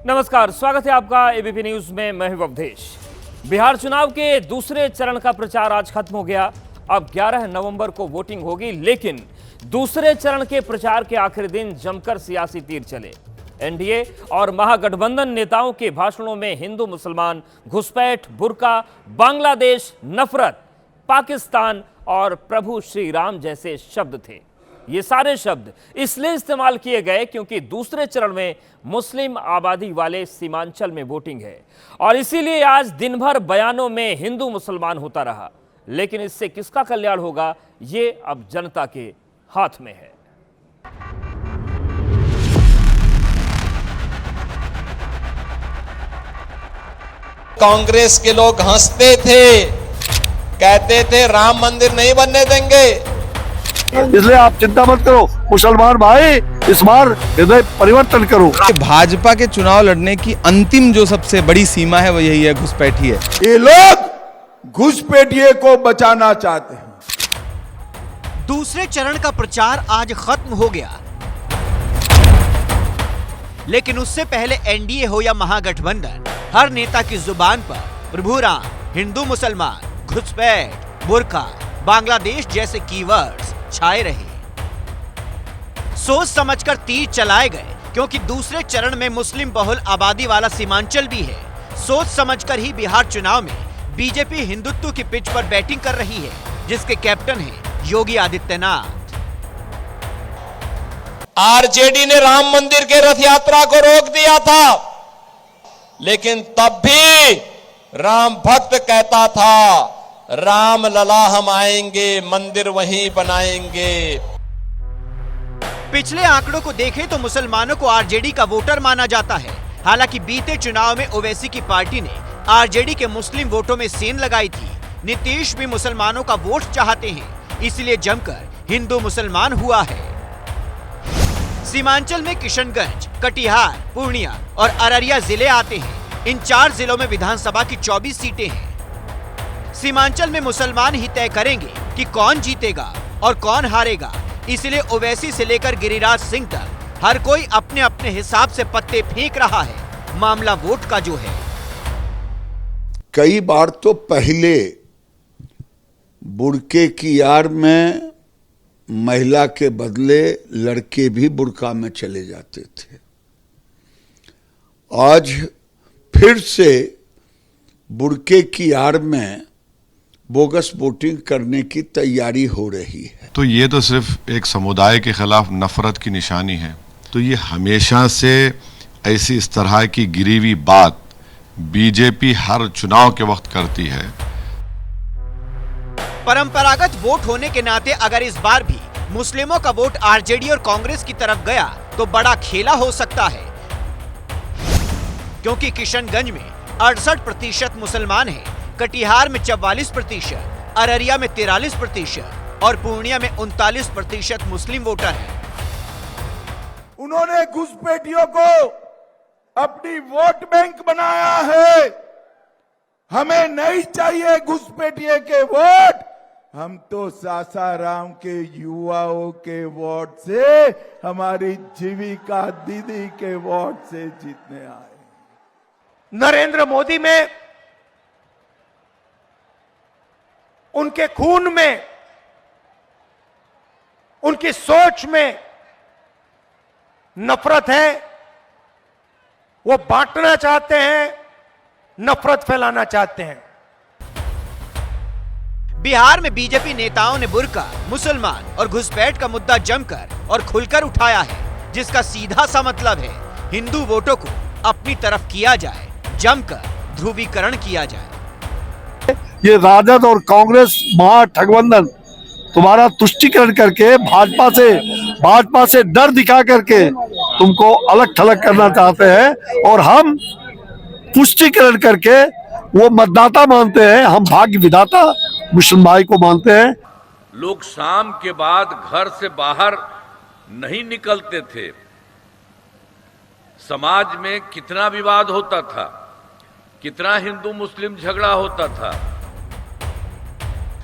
नमस्कार, स्वागत है आपका एबीपी न्यूज में। मैं हूं अवधेश। बिहार चुनाव के दूसरे चरण का प्रचार आज खत्म हो गया। अब 11 नवंबर को वोटिंग होगी, लेकिन दूसरे चरण के प्रचार के आखिरी दिन जमकर सियासी तीर चले। एनडीए और महागठबंधन नेताओं के भाषणों में हिंदू मुसलमान, घुसपैठ, बुर्का, बांग्लादेश, नफरत, पाकिस्तान और प्रभु श्री राम जैसे शब्द थे। ये सारे शब्द इसलिए इस्तेमाल किए गए क्योंकि दूसरे चरण में मुस्लिम आबादी वाले सीमांचल में वोटिंग है और इसीलिए आज दिन भर बयानों में हिंदू मुसलमान होता रहा। लेकिन इससे किसका कल्याण होगा, ये अब जनता के हाथ में है। कांग्रेस के लोग हंसते थे, कहते थे राम मंदिर नहीं बनने देंगे। इसलिए आप चिंता मत करो मुसलमान भाई, इस बार हृदय परिवर्तन करो। भाजपा के चुनाव लड़ने की अंतिम जो सबसे बड़ी सीमा है वो यही है, घुसपैठी है। ये लोग घुसपैठिए को बचाना चाहते हैं। दूसरे चरण का प्रचार आज खत्म हो गया, लेकिन उससे पहले एनडीए हो या महागठबंधन, हर नेता की जुबान पर प्रभु राम, हिंदू मुसलमान, घुसपैठ, बुर्का, बांग्लादेश जैसे कीवर्ड्स छाए रहे। सोच समझकर तीर चलाए गए क्योंकि दूसरे चरण में मुस्लिम बहुल आबादी वाला सीमांचल भी है। सोच समझकर ही बिहार चुनाव में बीजेपी हिंदुत्व की पिच पर बैटिंग कर रही है, जिसके कैप्टन हैं योगी आदित्यनाथ। आरजेडी ने राम मंदिर के रथ यात्रा को रोक दिया था, लेकिन तब भी राम भक्त कहता था राम लला हम आएंगे, मंदिर वहीं बनाएंगे। पिछले आंकड़ों को देखें तो मुसलमानों को आरजेडी का वोटर माना जाता है। हालांकि बीते चुनाव में ओवैसी की पार्टी ने आरजेडी के मुस्लिम वोटों में सेंध लगाई थी। नीतीश भी मुसलमानों का वोट चाहते हैं, इसलिए जमकर हिंदू मुसलमान हुआ है। सीमांचल में किशनगंज, कटिहार, पूर्णिया और अररिया जिले आते हैं। इन 4 जिलों में विधानसभा की 24 सीटें हैं। सीमांचल में मुसलमान ही तय करेंगे कि कौन जीतेगा और कौन हारेगा, इसलिए ओवैसी से लेकर गिरिराज सिंह तक हर कोई अपने अपने हिसाब से पत्ते फेंक रहा है। मामला वोट का जो है, कई बार तो पहले बुर्के की आड़ में महिला के बदले लड़के भी बुर्का में चले जाते थे। आज फिर से बुर्के की आड़ में बोगस वोटिंग करने की तैयारी हो रही है। तो ये तो सिर्फ एक समुदाय के खिलाफ नफरत की निशानी है। तो ये हमेशा से ऐसी इस तरह की गिरी हुई बात बीजेपी हर चुनाव के वक्त करती है। परंपरागत वोट होने के नाते अगर इस बार भी मुस्लिमों का वोट आरजेडी और कांग्रेस की तरफ गया तो बड़ा खेला हो सकता है, क्योंकि किशनगंज में 68% मुसलमान हैं, कटिहार में 44%, अररिया में 43% और पूर्णिया में 39% मुस्लिम वोटर हैं। उन्होंने घुसपैठियों को अपनी वोट बैंक बनाया है। हमें नहीं चाहिए घुसपैठिए के वोट, हम तो सासाराम के युवाओं के वोट से, हमारी जीविका दीदी के वोट से जीतने आए। नरेंद्र मोदी में, उनके खून में, उनकी सोच में नफरत है। वो बांटना चाहते हैं, नफरत फैलाना चाहते हैं। बिहार में बीजेपी नेताओं ने बुर्का, मुसलमान और घुसपैठ का मुद्दा जमकर और खुलकर उठाया है, जिसका सीधा सा मतलब है हिंदू वोटों को अपनी तरफ किया जाए, जमकर ध्रुवीकरण किया जाए। ये राजद और कांग्रेस महागठबंधन तुम्हारा तुष्टीकरण करके भाजपा से डर दिखा करके तुमको अलग थलग करना चाहते हैं, और हम पुष्टिकरण करके वो मतदाता मानते हैं, हम भाग्य विधाता मुस्लिम भाई को मानते हैं। लोग शाम के बाद घर से बाहर नहीं निकलते थे। समाज में कितना विवाद होता था, कितना हिंदू मुस्लिम झगड़ा होता था।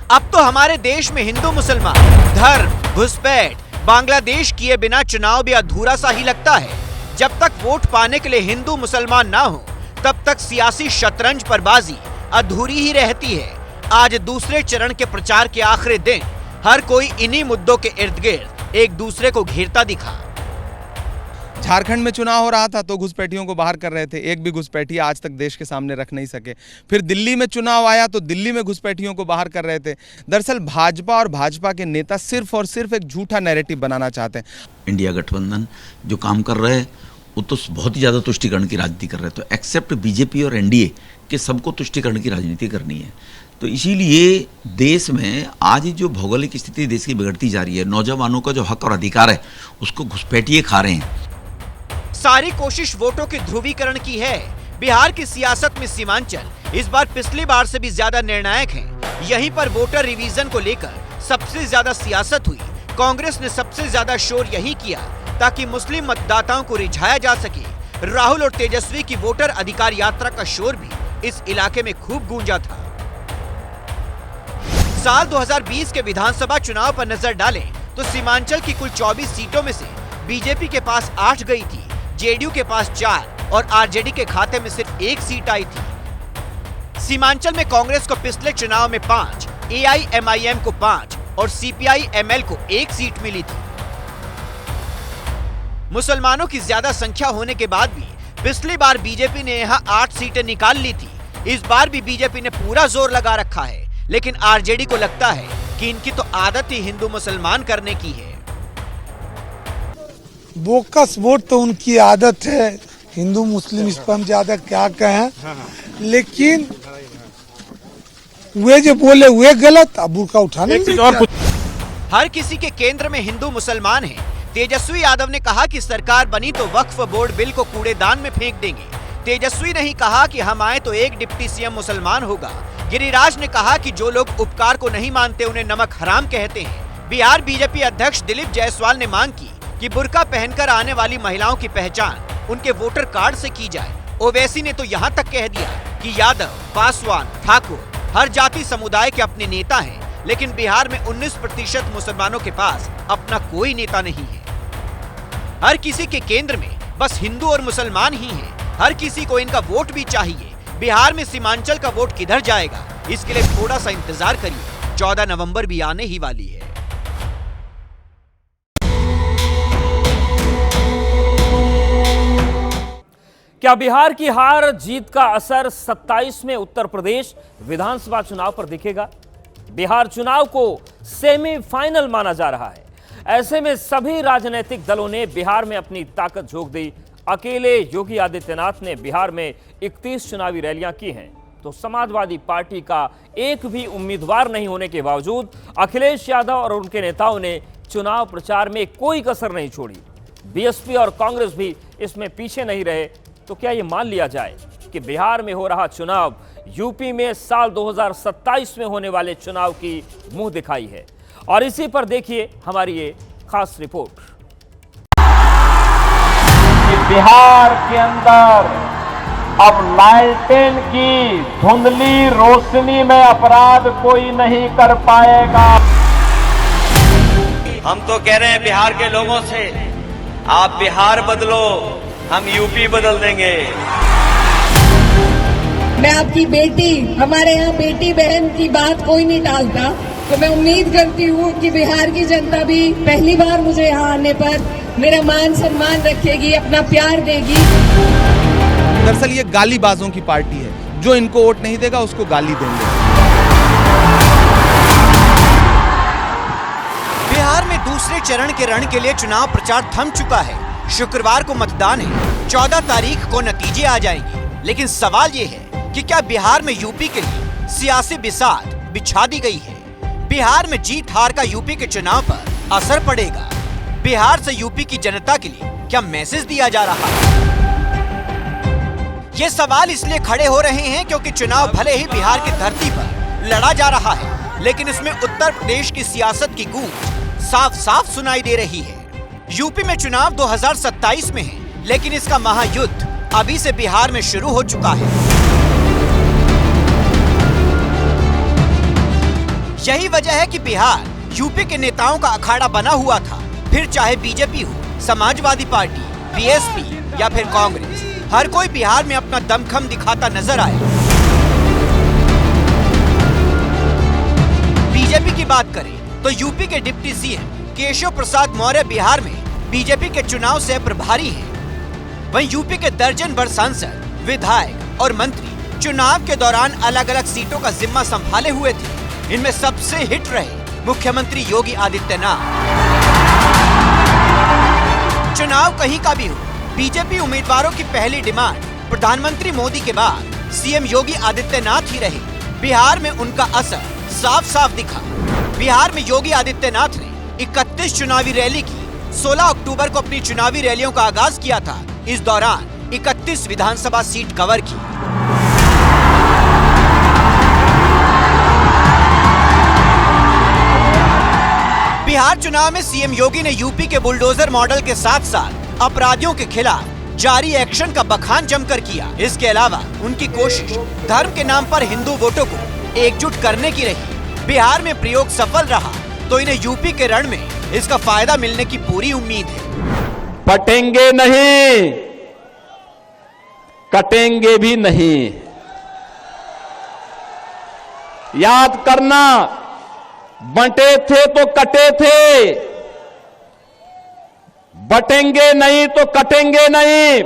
अब तो हमारे देश में हिंदू मुसलमान, धर्म, घुसपैठ, बांग्लादेश किए बिना चुनाव भी अधूरा सा ही लगता है। जब तक वोट पाने के लिए हिंदू मुसलमान ना हो तब तक सियासी शतरंज पर बाजी अधूरी ही रहती है। आज दूसरे चरण के प्रचार के आखिरी दिन हर कोई इन्हीं मुद्दों के इर्द गिर्द एक दूसरे को घेरता दिखा। झारखंड में चुनाव हो रहा था तो घुसपैठियों को बाहर कर रहे थे, एक भी घुसपैठिया आज तक देश के सामने रख नहीं सके। फिर दिल्ली में चुनाव आया तो दिल्ली में घुसपैठियों को बाहर कर रहे थे। दरअसल भाजपा और भाजपा के नेता सिर्फ और सिर्फ एक झूठा नैरेटिव बनाना चाहते हैं। इंडिया गठबंधन जो काम कर रहे हैं वो तो बहुत ही ज़्यादा तुष्टिकरण की राजनीति कर रहे हैं, तो एक्सेप्ट बीजेपी और एनडीए के सबको तुष्टिकरण की राजनीति करनी है। तो इसीलिए देश में आज जो भौगोलिक स्थिति देश की बिगड़ती जा रही है, नौजवानों का जो हक और अधिकार है उसको घुसपैठिए खा रहे हैं। सारी कोशिश वोटों के ध्रुवीकरण की है। बिहार की सियासत में सीमांचल इस बार पिछली बार से भी ज्यादा निर्णायक है। यहीं पर वोटर रिवीजन को लेकर सबसे ज्यादा सियासत हुई। कांग्रेस ने सबसे ज्यादा शोर यही किया ताकि मुस्लिम मतदाताओं को रिझाया जा सके। राहुल और तेजस्वी की वोटर अधिकार यात्रा का शोर भी इस इलाके में खूब गूंजा था। साल 2020 के विधानसभा चुनाव पर नजर डालें तो सीमांचल की कुल 24 सीटों में से बीजेपी के पास 8 गई थी, जेडीयू के पास 4 और आरजेडी के खाते में सिर्फ 1 सीट आई थी। सीमांचल में कांग्रेस को पिछले चुनाव में 5, एआईएमआईएम को 5 और सीपीआई-एमएल को 1 सीट मिली थी। मुसलमानों की ज्यादा संख्या होने के बाद भी पिछली बार बीजेपी ने यहां 8 सीटें निकाल ली थी। इस बार भी बीजेपी ने पूरा जोर लगा रखा है, लेकिन आरजेडी को लगता है कि इनकी तो आदत ही हिंदू मुसलमान करने की है। बोकस वोट तो उनकी आदत है, हिंदू मुस्लिम इस पर हम ज्यादा क्या कहें, लेकिन वे जो बोले वे गलत, अब बुर्का उठाने हर किसी के केंद्र में हिंदू मुसलमान है। तेजस्वी यादव ने कहा कि सरकार बनी तो वक्फ बोर्ड बिल को कूड़ेदान में फेंक देंगे। तेजस्वी ने ही कहा कि हम आए तो एक डिप्टी सीएम मुसलमान होगा। गिरिराज ने कहा कि जो लोग उपकार को नहीं मानते उन्हें नमक हराम कहते हैं। बिहार बीजेपी अध्यक्ष दिलीप जायसवाल ने मांग की कि बुर्का पहनकर आने वाली महिलाओं की पहचान उनके वोटर कार्ड से की जाए। ओवैसी ने तो यहाँ तक कह दिया कि यादव, पासवान, ठाकुर हर जाति समुदाय के अपने नेता हैं, लेकिन बिहार में 19% मुसलमानों के पास अपना कोई नेता नहीं है। हर किसी के केंद्र में बस हिंदू और मुसलमान ही हैं। हर किसी को इनका वोट भी चाहिए। बिहार में सीमांचल का वोट किधर जाएगा, इसके लिए थोड़ा सा इंतजार करिए। 14 नवंबर भी आने ही वाली है। क्या बिहार की हार जीत का असर 27 में उत्तर प्रदेश विधानसभा चुनाव पर दिखेगा? बिहार चुनाव को सेमीफाइनल माना जा रहा है। ऐसे में सभी राजनीतिक दलों ने बिहार में अपनी ताकत झोंक दी। अकेले योगी आदित्यनाथ ने बिहार में 31 चुनावी रैलियां की हैं, तो समाजवादी पार्टी का एक भी उम्मीदवार नहीं होने के बावजूद अखिलेश यादव और उनके नेताओं ने चुनाव प्रचार में कोई कसर नहीं छोड़ी। बीएसपी और कांग्रेस भी इसमें पीछे नहीं रहे। तो क्या ये मान लिया जाए कि बिहार में हो रहा चुनाव यूपी में साल 2027 में होने वाले चुनाव की मुंह दिखाई है? और इसी पर देखिए हमारी ये खास रिपोर्ट। बिहार के अंदर अब लालटेन की धुंधली रोशनी में अपराध कोई नहीं कर पाएगा। हम तो कह रहे हैं बिहार के लोगों से, आप बिहार बदलो, हम यूपी बदल देंगे। मैं आपकी बेटी, हमारे यहाँ बेटी बहन की बात कोई नहीं टालता, तो मैं उम्मीद करती हूँ कि बिहार की जनता भी पहली बार मुझे यहाँ आने पर मेरा मान सम्मान रखेगी, अपना प्यार देगी। दरअसल ये गालीबाजों की पार्टी है, जो इनको वोट नहीं देगा उसको गाली देंगे। बिहार में दूसरे चरण के रण के लिए चुनाव प्रचार थम चुका है। शुक्रवार को मतदान है, 14 तारीख को नतीजे आ जाएंगे। लेकिन सवाल ये है कि क्या बिहार में यूपी के लिए सियासी बिसात बिछा दी गई है? बिहार में जीत हार का यूपी के चुनाव पर असर पड़ेगा? बिहार से यूपी की जनता के लिए क्या मैसेज दिया जा रहा है? ये सवाल इसलिए खड़े हो रहे हैं क्योंकि चुनाव भले ही बिहार की धरती पर लड़ा जा रहा है, लेकिन इसमें उत्तर प्रदेश की सियासत की गूंज साफ साफ सुनाई दे रही है। यूपी में चुनाव 2027 में है, लेकिन इसका महायुद्ध अभी से बिहार में शुरू हो चुका है। यही वजह है कि बिहार यूपी के नेताओं का अखाड़ा बना हुआ था। फिर चाहे बीजेपी हो, समाजवादी पार्टी, बीएसपी या फिर कांग्रेस, हर कोई बिहार में अपना दमखम दिखाता नजर आया। बीजेपी की बात करें तो यूपी के डिप्टी सीएम केशव प्रसाद मौर्य बिहार में बीजेपी के चुनाव से प्रभारी हैं। वहीं यूपी के दर्जन भर सांसद, विधायक और मंत्री चुनाव के दौरान अलग अलग सीटों का जिम्मा संभाले हुए थे। इनमें सबसे हिट रहे मुख्यमंत्री योगी आदित्यनाथ। चुनाव कहीं का भी हो, बीजेपी उम्मीदवारों की पहली डिमांड प्रधानमंत्री मोदी के बाद सीएम योगी आदित्यनाथ ही रहे। बिहार में उनका असर साफ साफ दिखा। बिहार में योगी आदित्यनाथ ने 31 चुनावी रैली की। 16 अक्टूबर को अपनी चुनावी रैलियों का आगाज किया था। इस दौरान 31 विधानसभा सीट कवर की। बिहार चुनाव में सीएम योगी ने यूपी के बुलडोजर मॉडल के साथ साथ अपराधियों के खिलाफ जारी एक्शन का बखान जमकर किया। इसके अलावा उनकी कोशिश धर्म के नाम पर हिंदू वोटों को एकजुट करने की रही। बिहार में प्रयोग सफल रहा तो इन्हें यूपी के रण में इसका फायदा मिलने की पूरी उम्मीद है। पटेंगे नहीं, कटेंगे भी नहीं। याद करना, बंटे थे तो कटे थे, बटेंगे नहीं तो कटेंगे नहीं,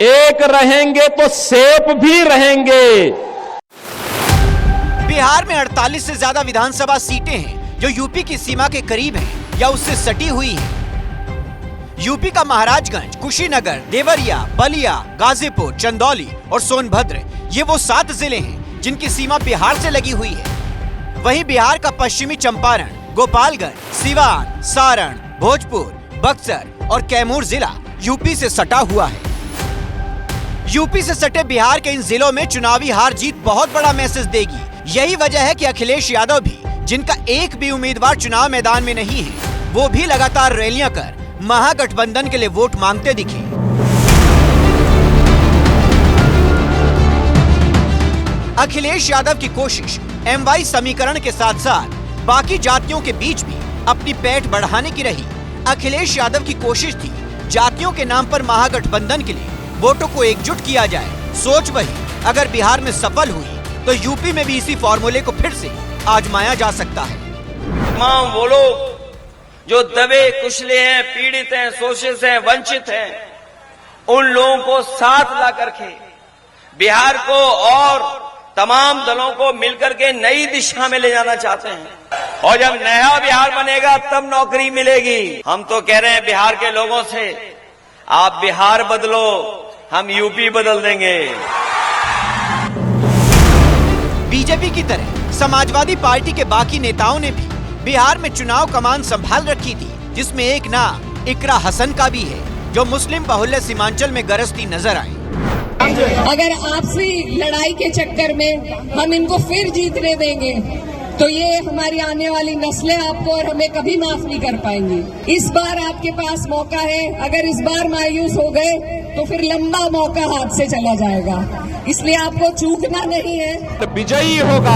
एक रहेंगे तो सेफ भी रहेंगे। बिहार में 48 से ज्यादा विधानसभा सीटें हैं जो यूपी की सीमा के करीब हैं या उससे सटी हुई हैं। यूपी का महाराजगंज, कुशीनगर, देवरिया, बलिया, गाजीपुर, चंदौली और सोनभद्र ये वो 7 जिले हैं जिनकी सीमा बिहार से लगी हुई है। वहीं बिहार का पश्चिमी चंपारण, गोपालगंज, सिवान, सारण, भोजपुर, बक्सर और कैमूर जिला यूपी से सटा हुआ है। यूपी से सटे बिहार के इन जिलों में चुनावी हार जीत बहुत बड़ा मैसेज देगी। यही वजह है कि अखिलेश यादव भी, जिनका एक भी उम्मीदवार चुनाव मैदान में नहीं है, वो भी लगातार रैलियां कर महागठबंधन के लिए वोट मांगते दिखे। अखिलेश यादव की कोशिश MY समीकरण के साथ साथ बाकी जातियों के बीच भी अपनी पैठ बढ़ाने की रही। अखिलेश यादव की कोशिश थी जातियों के नाम पर महागठबंधन के लिए वोटों को एकजुट किया जाए। सोच वही अगर बिहार में सफल हुई तो यूपी में भी इसी फॉर्मूले को फिर से आजमाया जा सकता है। तमाम वो लोग जो दबे कुचले हैं, पीड़ित हैं, शोषित हैं, वंचित हैं, उन लोगों को साथ ला करके बिहार को और तमाम दलों को मिलकर के नई दिशा में ले जाना चाहते हैं। और जब नया बिहार बनेगा तब नौकरी मिलेगी। हम तो कह रहे हैं बिहार के लोगों से, आप बिहार बदलो, हम यूपी बदल देंगे। बीजेपी की तरह समाजवादी पार्टी के बाकी नेताओं ने भी बिहार में चुनाव कमान संभाल रखी थी, जिसमें एक नाम इकरा हसन का भी है, जो मुस्लिम बहुल्य सीमांचल में गरजती नजर आई। अगर आपसी लड़ाई के चक्कर में हम इनको फिर जीतने देंगे तो ये हमारी आने वाली नस्लें आपको और हमें कभी माफ नहीं कर पाएंगी। इस बार आपके पास मौका है। अगर इस बार मायूस हो गए तो फिर लंबा मौका हाथ से चला जाएगा, इसलिए आपको चूकना नहीं है। तो विजयी होगा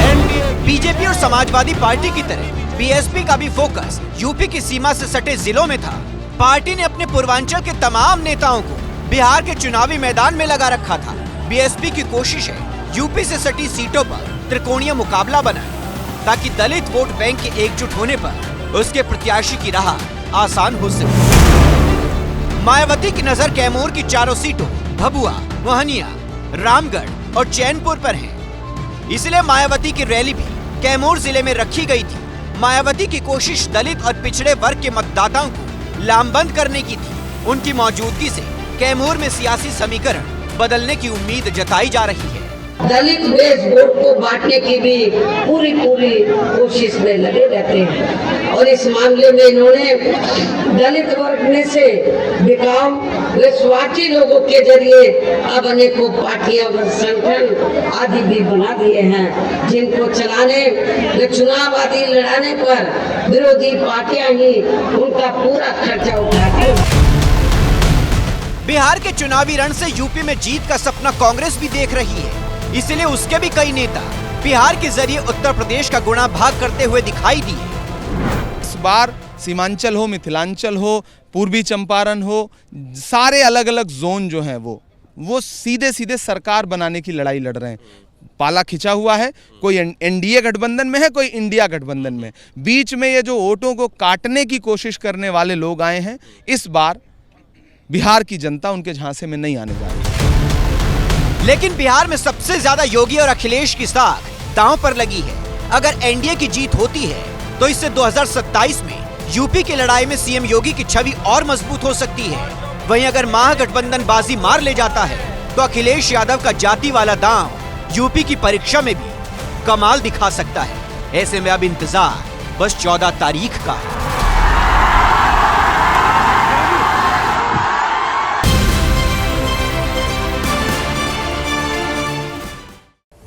एनडीए। बीजेपी और समाजवादी पार्टी की तरह बीएसपी का भी फोकस यूपी की सीमा से सटे जिलों में था। पार्टी ने अपने पूर्वांचल के तमाम नेताओं को बिहार के चुनावी मैदान में लगा रखा था। बीएसपी की कोशिश है यूपी से सटी सीटों पर त्रिकोणीय मुकाबला बनाए, ताकि दलित वोट बैंक के एकजुट होने पर उसके प्रत्याशी की राह आसान हो सके। मायावती की नजर कैमूर की चारों सीटों भभुआ, मोहनिया, रामगढ़ और चैनपुर पर है। इसलिए मायावती की रैली भी कैमूर जिले में रखी गई थी। मायावती की कोशिश दलित और पिछड़े वर्ग के मतदाताओं को लामबंद करने की थी। उनकी मौजूदगी से कैमूर में सियासी समीकरण बदलने की उम्मीद जताई जा रही है। दलित बेस वोट को बांटने की भी पूरी कोशिश में लगे रहते हैं और इस मामले में इन्होंने दलित वर्ग में से बिकाऊ व स्वार्थी लोगों के जरिए अब अनेकों पार्टियां व संगठन आदि भी बना दिए हैं, जिनको चलाने व चुनाव आदि लड़ाने पर विरोधी पार्टियां ही उनका पूरा खर्चा उठाती हैं। बिहार के चुनावी रण से यूपी में जीत का सपना कांग्रेस भी देख रही है। इसलिए उसके भी कई नेता बिहार के जरिए उत्तर प्रदेश का गुणा भाग करते हुए दिखाई दिए। इस बार सीमांचल हो, मिथिलांचल हो, पूर्वी चंपारण हो, सारे अलग अलग जोन जो हैं वो सीधे सीधे सरकार बनाने की लड़ाई लड़ रहे हैं। पाला खिंचा हुआ है, कोई एनडीए गठबंधन में है, कोई इंडिया गठबंधन में। बीच में ये जो वोटों को काटने की कोशिश करने वाले लोग आए हैं, इस बार बिहार की जनता उनके झांसे में नहीं आने जा रही। लेकिन बिहार में सबसे ज्यादा योगी और अखिलेश की साख दांव पर लगी है। अगर एनडीए की जीत होती है तो इससे 2027 में यूपी की लड़ाई में सीएम योगी की छवि और मजबूत हो सकती है। वहीं अगर महागठबंधन बाजी मार ले जाता है तो अखिलेश यादव का जाति वाला दांव यूपी की परीक्षा में भी कमाल दिखा सकता है। ऐसे में अब इंतजार बस 14 तारीख का है।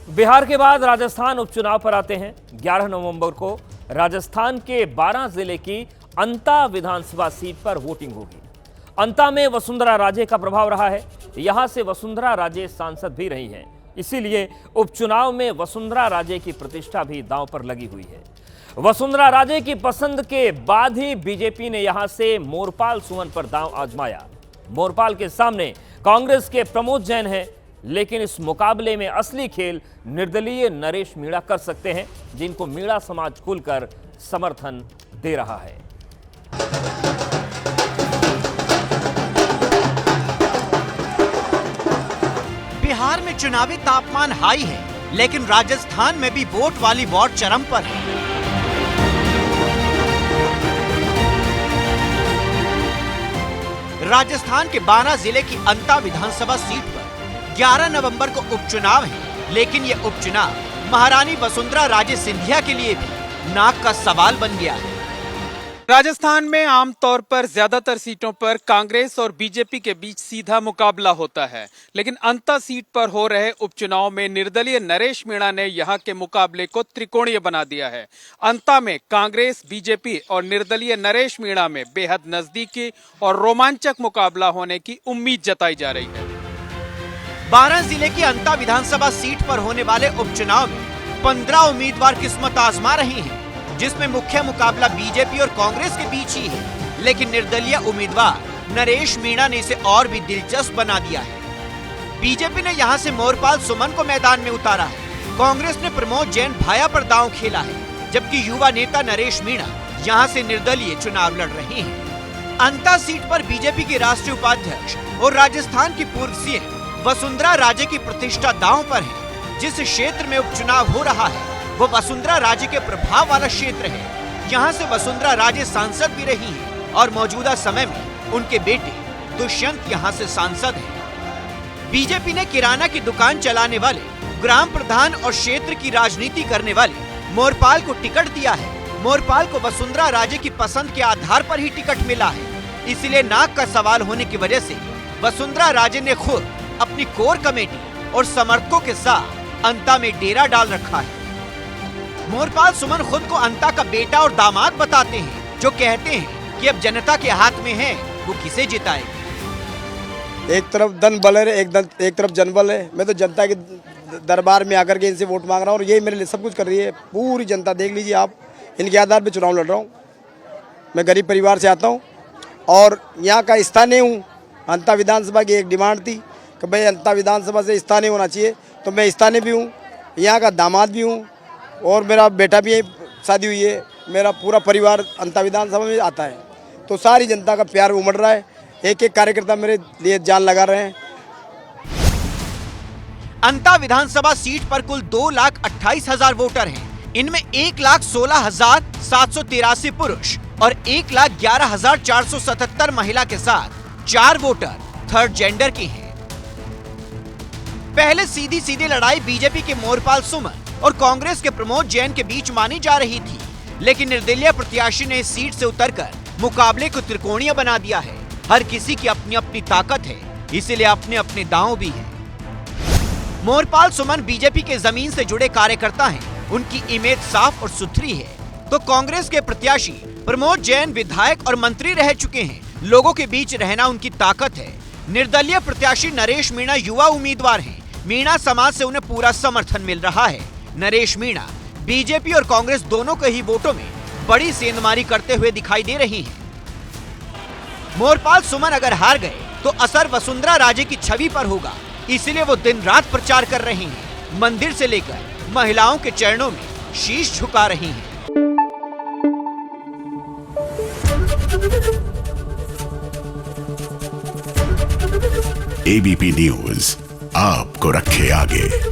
बिहार के बाद राजस्थान उपचुनाव पर आते हैं। 11 नवंबर को राजस्थान के 12 जिले की अंता विधानसभा सीट पर वोटिंग होगी। अंता में वसुंधरा राजे का प्रभाव रहा है। यहां से वसुंधरा राजे सांसद भी रही हैं, इसीलिए उपचुनाव में वसुंधरा राजे की प्रतिष्ठा भी दांव पर लगी हुई है। वसुंधरा राजे की पसंद के बाद ही बीजेपी ने यहां से मोरपाल सुमन पर दांव आजमाया। मोरपाल के सामने कांग्रेस के प्रमोद जैन हैं, लेकिन इस मुकाबले में असली खेल निर्दलीय नरेश मीणा कर सकते हैं, जिनको मीणा समाज खुलकर समर्थन दे रहा है। बिहार में चुनावी तापमान हाई है, लेकिन राजस्थान में भी वोट वाली वॉर चरम पर है। राजस्थान के 12 जिले की अंता विधानसभा सीट पर 11 नवंबर को उपचुनाव है, लेकिन ये उपचुनाव महारानी वसुंधरा राजे सिंधिया के लिए भी नाक का सवाल बन गया है। राजस्थान में आमतौर पर ज्यादातर सीटों पर कांग्रेस और बीजेपी के बीच सीधा मुकाबला होता है, लेकिन अंता सीट पर हो रहे उपचुनाव में निर्दलीय नरेश मीणा ने यहां के मुकाबले को त्रिकोणीय बना दिया है। अंता में कांग्रेस, बीजेपी और निर्दलीय नरेश मीणा में बेहद नजदीकी और रोमांचक मुकाबला होने की उम्मीद जताई जा रही है। 12 जिले की अंता विधानसभा सीट पर होने वाले उपचुनाव में 15 उम्मीदवार किस्मत आजमा रहे हैं, जिसमें मुख्य मुकाबला बीजेपी और कांग्रेस के बीच ही है। लेकिन निर्दलीय उम्मीदवार नरेश मीणा ने इसे और भी दिलचस्प बना दिया है। बीजेपी ने यहां से मोरपाल सुमन को मैदान में उतारा है। कांग्रेस ने प्रमोद जैन भाया पर दांव खेला है, जबकि युवा नेता नरेश मीणा यहां से निर्दलीय चुनाव लड़ रहे हैं। अंता सीट पर बीजेपी के राष्ट्रीय उपाध्यक्ष और राजस्थान की पूर्व सीएम वसुंधरा राजे की प्रतिष्ठा दांव पर है। जिस क्षेत्र में उपचुनाव हो रहा है वो वसुंधरा राजे के प्रभाव वाला क्षेत्र है। यहाँ से वसुंधरा राजे सांसद भी रही हैं और मौजूदा समय में उनके बेटे दुष्यंत यहाँ से सांसद हैं। बीजेपी ने किराना की दुकान चलाने वाले, ग्राम प्रधान और क्षेत्र की राजनीति करने वाले मोरपाल को टिकट दिया है। मोरपाल को वसुंधरा राजे की पसंद के आधार पर ही टिकट मिला है, इसलिए नाक का सवाल होने की वजह से वसुंधरा राजे ने खुद अपनी कोर कमेटी और समर्थकों के साथ अंता में डेरा डाल रखा है। मोरपाल सुमन खुद को अंता का बेटा और दामाद बताते हैं, जो कहते हैं कि अब जनता के हाथ में है वो किसे जिताएगा। एक तरफ धन बल है, एक तरफ जनबल है। मैं तो जनता के दरबार में आकर के इनसे वोट मांग रहा हूँ और ये मेरे लिए सब कुछ कर रही है। पूरी जनता देख लीजिए आप, इनके आधार पे चुनाव लड़ रहा हूँ। मैं गरीब परिवार से आता हूँ और यहाँ का स्थानीय हूँ। अंता विधानसभा की एक डिमांड थी कि भाई अंता विधानसभा से स्थानीय होना चाहिए, तो मैं स्थानीय भी हूँ, यहाँ का दामाद भी हूँ और मेरा बेटा भी शादी हुई है। मेरा पूरा परिवार अंता विधानसभा में आता है, तो सारी जनता का प्यार उमड़ रहा है। एक एक कार्यकर्ता मेरे लिए जान लगा रहे हैं। अंता विधानसभा सीट पर कुल 2,28,000 वोटर हैं। इनमें 1,16,783 पुरुष और 1,11,477 महिला के साथ 4 वोटर थर्ड जेंडर के हैं। पहले सीधी सीधी लड़ाई बीजेपी के मोरपाल सुमन और कांग्रेस के प्रमोद जैन के बीच मानी जा रही थी, लेकिन निर्दलीय प्रत्याशी ने इस सीट से उतरकर मुकाबले को त्रिकोणीय बना दिया है। हर किसी की अपनी अपनी ताकत है, इसीलिए अपने अपने दांव भी हैं। मोरपाल सुमन बीजेपी के जमीन से जुड़े कार्यकर्ता हैं, उनकी इमेज साफ और सुथरी है। तो कांग्रेस के प्रत्याशी प्रमोद जैन विधायक और मंत्री रह चुके हैं, लोगों के बीच रहना उनकी ताकत है। निर्दलीय प्रत्याशी नरेश मीणा युवा उम्मीदवार हैं। मीणा समाज से उन्हें पूरा समर्थन मिल रहा है। नरेश मीणा बीजेपी और कांग्रेस दोनों के ही वोटों में बड़ी सेंधमारी करते हुए दिखाई दे रही हैं। मोरपाल सुमन अगर हार गए तो असर वसुंधरा राजे की छवि पर होगा, इसलिए वो दिन रात प्रचार कर रही हैं। मंदिर से लेकर महिलाओं के चरणों में शीश झुका रही हैं। एबीपी न्यूज आपको रखे आगे।